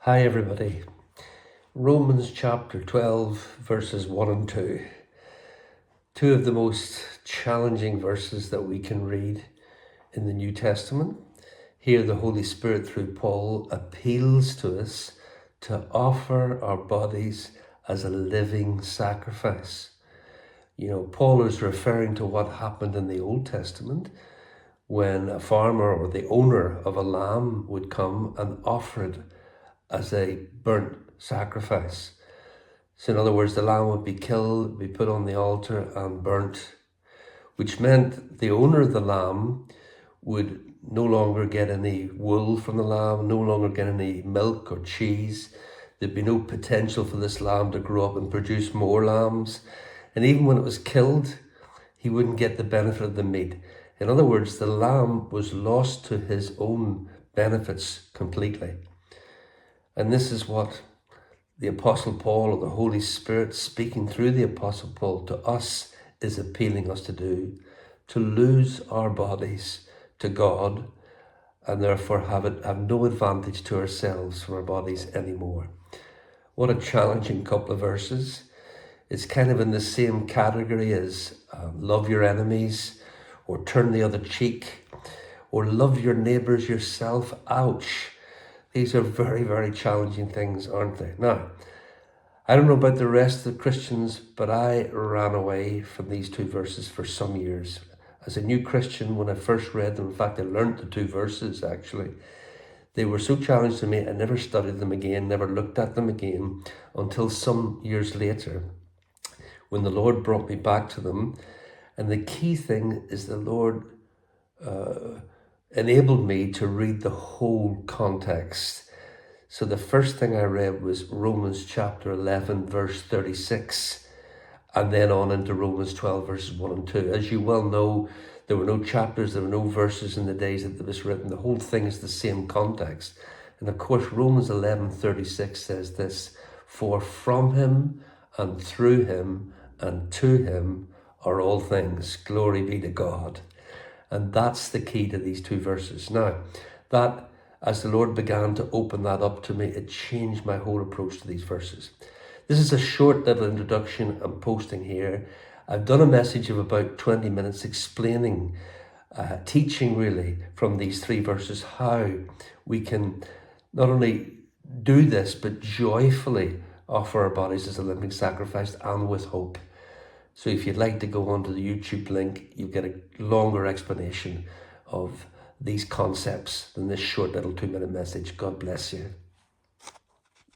Hi everybody. Romans chapter 12 verses 1 and 2. Two of the most challenging verses that we can read in the New Testament. Here the Holy Spirit through Paul appeals to us to offer our bodies as a living sacrifice. Paul is referring to what happened in the Old Testament when a farmer or the owner of a lamb would come and offer it as a burnt sacrifice. So in other words, the lamb would be killed, be put on the altar and burnt, which meant the owner of the lamb would no longer get any wool from the lamb, no longer get any milk or cheese. There'd be no potential for this lamb to grow up and produce more lambs. And even when it was killed, he wouldn't get the benefit of the meat. In other words, the lamb was lost to his own benefits completely. And this is what the Apostle Paul, or the Holy Spirit speaking through the Apostle Paul to us, is appealing us to do, to lose our bodies to God and therefore have no advantage to ourselves from our bodies anymore. What a challenging couple of verses. It's kind of in the same category as love your enemies, or turn the other cheek, or love your neighbours yourself. Ouch. These are very, very challenging things, aren't they? Now, I don't know about the rest of the Christians, but I ran away from these two verses for some years. As a new Christian, when I first read them, in fact, I learned the two verses actually. They were so challenging to me, I never studied them again, never looked at them again until some years later when the Lord brought me back to them. And the key thing is the Lord enabled me to read the whole context. So the first thing I read was Romans chapter 11 verse 36, and then on into Romans 12 verses 1 and 2. As you well know, there were no chapters, there were no verses in the days that it was written. The whole thing is the same context. And of course Romans 11:36 says this: for from him and through him and to him are all things. Glory be to God. And that's the key to these two verses. Now, that as the Lord began to open that up to me, it changed my whole approach to these verses. This is a short little introduction I'm posting here. I've done a message of about 20 minutes explaining, teaching really from these three verses how we can not only do this, but joyfully offer our bodies as a living sacrifice and with hope. So if you'd like to go onto the YouTube link, you get a longer explanation of these concepts than this short little 2-minute message. God bless you.